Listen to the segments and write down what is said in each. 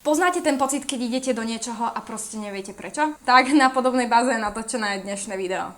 Poznáte ten pocit, keď idete do niečoho a proste neviete prečo? Tak na podobnej báze je natočené dnešné video.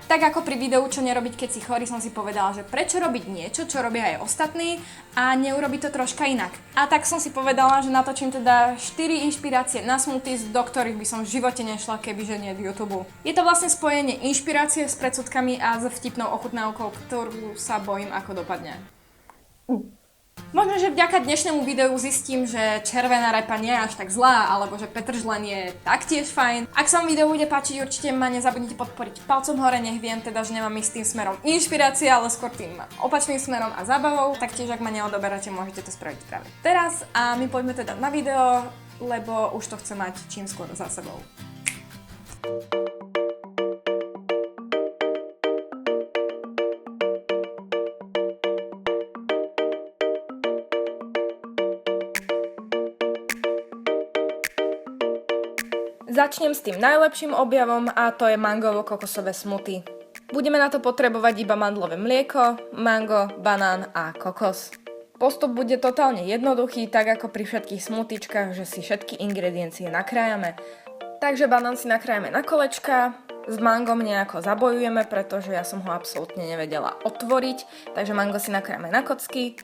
Tak ako pri videu Čo nerobiť, keď si chorý, som si povedala, že prečo robiť niečo, čo robia aj ostatní a neurobiť to troška inak. A tak som si povedala, že natočím teda 4 inšpirácie na smoothies, do ktorých by som v živote nešla, kebyže nie v YouTube. Je to vlastne spojenie inšpirácie s predsudkami a s vtipnou ochutnávkou, ktorú sa bojím, ako dopadne. Možno, že vďaka dnešnému videu zistím, že červená repa nie je až tak zlá, alebo že petržlen je taktiež fajn. Ak sa vám video bude páčiť, určite ma nezabudnite podporiť palcom hore, nech viem teda, že nemám ísť tým smerom inšpirácie, ale skôr tým opačným smerom a zábavou. Taktiež, ak ma neodoberáte, môžete to spraviť práve teraz. A my poďme teda na video, lebo už to chcem mať čím skôr za sebou. Začnem s tým najlepším objavom a to je mangovo-kokosové smoothie. Budeme na to potrebovať iba mandlové mlieko, mango, banán a kokos. Postup bude totálne jednoduchý, tak ako pri všetkých smoothiečkách, že si všetky ingrediencie nakrájame. Takže banán si nakrájame na kolečka, s mangom nejako zabojujeme, pretože ja som ho absolútne nevedela otvoriť, takže mango si nakrájame na kocky.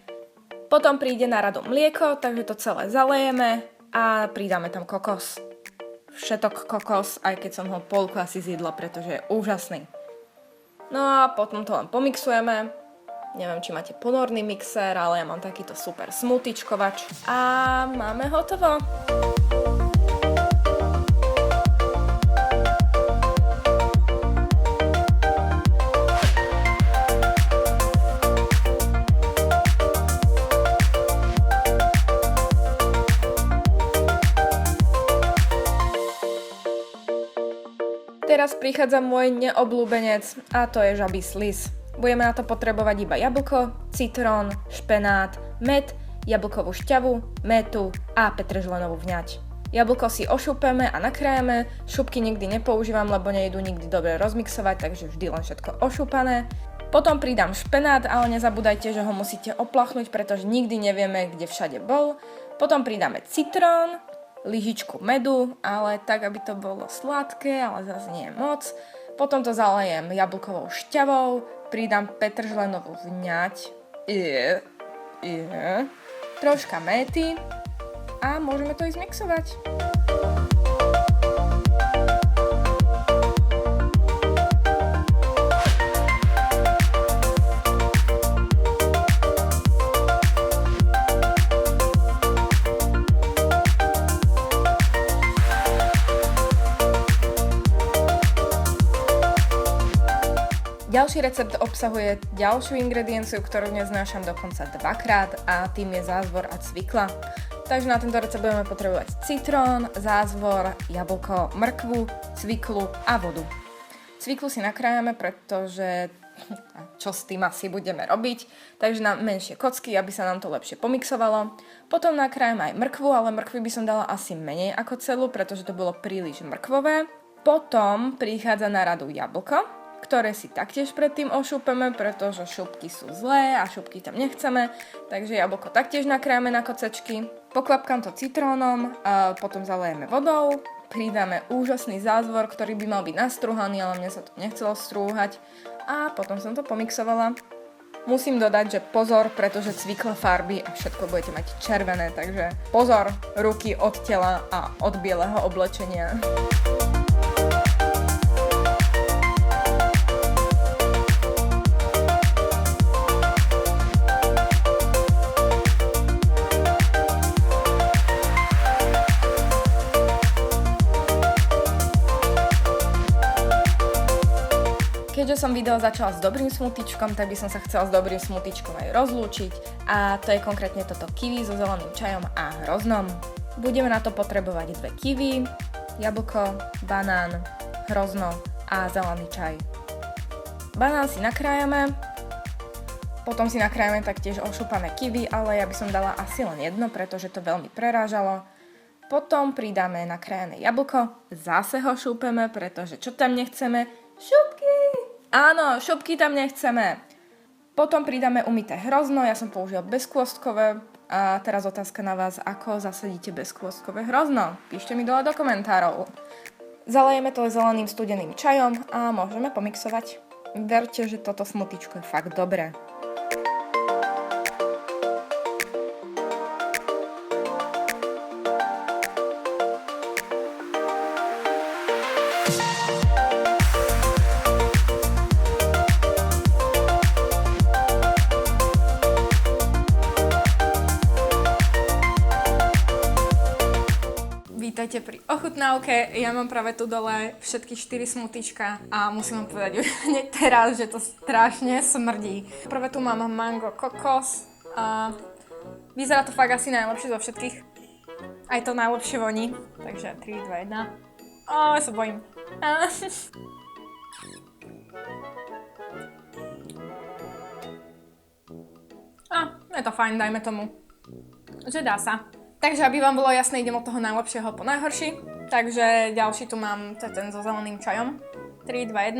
Potom príde na radu mlieko, takže to celé zalejeme a pridáme tam kokos. Všetok kokos, aj keď som ho polku asi zjedla, pretože je úžasný. No a potom to len pomixujeme. Neviem, či máte ponorný mixér, ale ja mám takýto super smoothiečkovač. A máme hotovo. Teraz prichádza môj neobľúbenec a to je žabí sliz. Budeme na to potrebovať iba jablko, citrón, špenát, med, jablkovú šťavu, mätu a petržlenovú vňať. Jablko si ošúpeme a nakrájame, šupky nikdy nepoužívam, lebo nejdu nikdy dobre rozmixovať, takže vždy len všetko ošúpané. Potom pridám špenát, ale nezabúdajte, že ho musíte oplachnúť, pretože nikdy nevieme, kde všade bol. Potom pridáme citrón, lyžičku medu, ale tak, aby to bolo sladké, ale zase nie je moc. Potom to zalejem jablkovou šťavou, pridám petržlenovú vňať, troška méty a môžeme to ísť mixovať. Ďalší recept obsahuje ďalšiu ingredienciu, ktorú neznášam dokonca dvakrát a tým je zázvor a cvikla. Takže na tento recept budeme potrebovať citrón, zázvor, jablko, mrkvu, cviklu a vodu. Cviklu si nakrájame, pretože čo s tým asi budeme robiť, takže na menšie kocky, aby sa nám to lepšie pomixovalo. Potom nakrájame aj mrkvu, ale mrkvy by som dala asi menej ako celú, pretože to bolo príliš mrkvové. Potom prichádza na radu jablko, ktoré si taktiež predtým ošúpeme, pretože šupky sú zlé a šupky tam nechceme, takže jablko taktiež nakrájame na kocečky. Poklapkám to citrónom, a potom zalejeme vodou, pridáme úžasný zázvor, ktorý by mal byť nastrúhaný, ale mne sa to nechcelo strúhať a potom som to pomixovala. Musím dodať, že pozor, pretože cvikla farby a všetko budete mať červené, takže pozor, ruky od tela a od bieleho oblečenia. Keďže som video začala s dobrým smoothiečkom, tak by som sa chcela s dobrým smoothiečkom aj rozlúčiť a to je konkrétne toto kiwi so zeleným čajom a hroznom. Budeme na to potrebovať 2 kiwi, jablko, banán, hrozno a zelený čaj. Banán si nakrájame, potom si nakrájame taktiež ošúpané kiwi, ale ja by som dala asi len jedno, pretože to veľmi prerážalo. Potom pridáme nakrájané jablko, zase ho šúpeme, pretože čo tam nechceme? Šupky! Áno, šupky tam nechceme. Potom pridáme umyté hrozno, ja som použila bezkôstkové a teraz otázka na vás, ako zasadíte bezkôstkové hrozno. Píšte mi dole do komentárov. Zalejeme to zeleným studeným čajom a môžeme pomixovať. Verte, že toto smoothiečko je fakt dobré. Vítajte pri ochutnávke, ja mám práve tu dole všetky 4 smoothiečka a musím vám povedať už hneď teraz, že to strašne smrdí. Prvé tu mám mango kokos a vyzerá to fakt asi najlepšie zo všetkých. Aj to najlepšie voní, takže 3, 2, 1. Ja sa bojím. Je to fajn, dajme tomu, že dá sa. Takže aby vám bolo jasné, idem od toho najlepšieho po najhorší. Takže ďalší tu mám, to je ten so zeleným čajom. 3, 2, 1.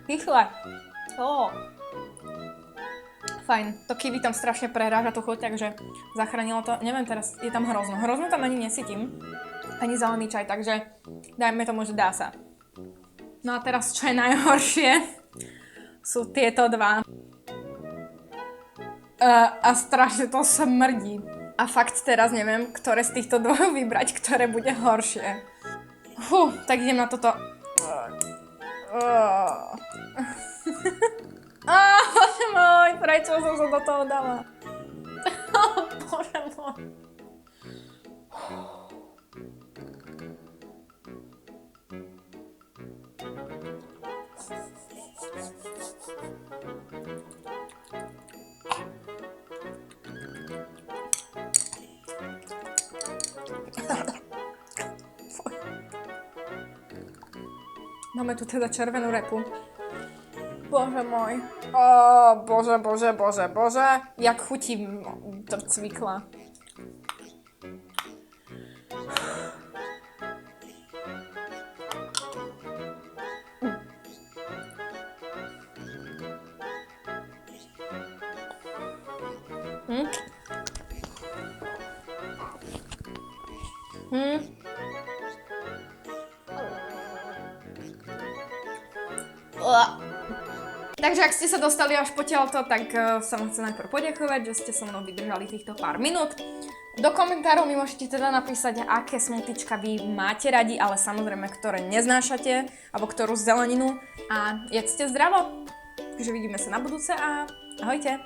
Kychle. Fajn, to kiwi tam strašne preráža tú chuť, takže zachránilo to. Neviem teraz, je tam hrozno. Hrozno tam ani nesytím. Ani zelený čaj, takže dajme tomu, že dá sa. No a teraz, čo je najhoršie, sú tieto dva. A strašne to smrdí. A fakt teraz neviem, ktoré z týchto dvoch vybrať, ktoré bude horšie. Tak idem na toto. Bože môj, prečo som sa do toho dala? Bože môj. Máme tu teda červenú repu. Bože môj. Bože. Jak chutí to cvikla. Takže ak ste sa dostali až potiaľto, tak sa vám chcem najprv poďakovať, že ste so mnou vydržali týchto pár minút. Do komentárov mi môžete teda napísať, aké smoothiečka vy máte radi, ale samozrejme, ktoré neznášate, alebo ktorú zeleninu. A jedzte zdravo. Takže vidíme sa na budúce a ahojte.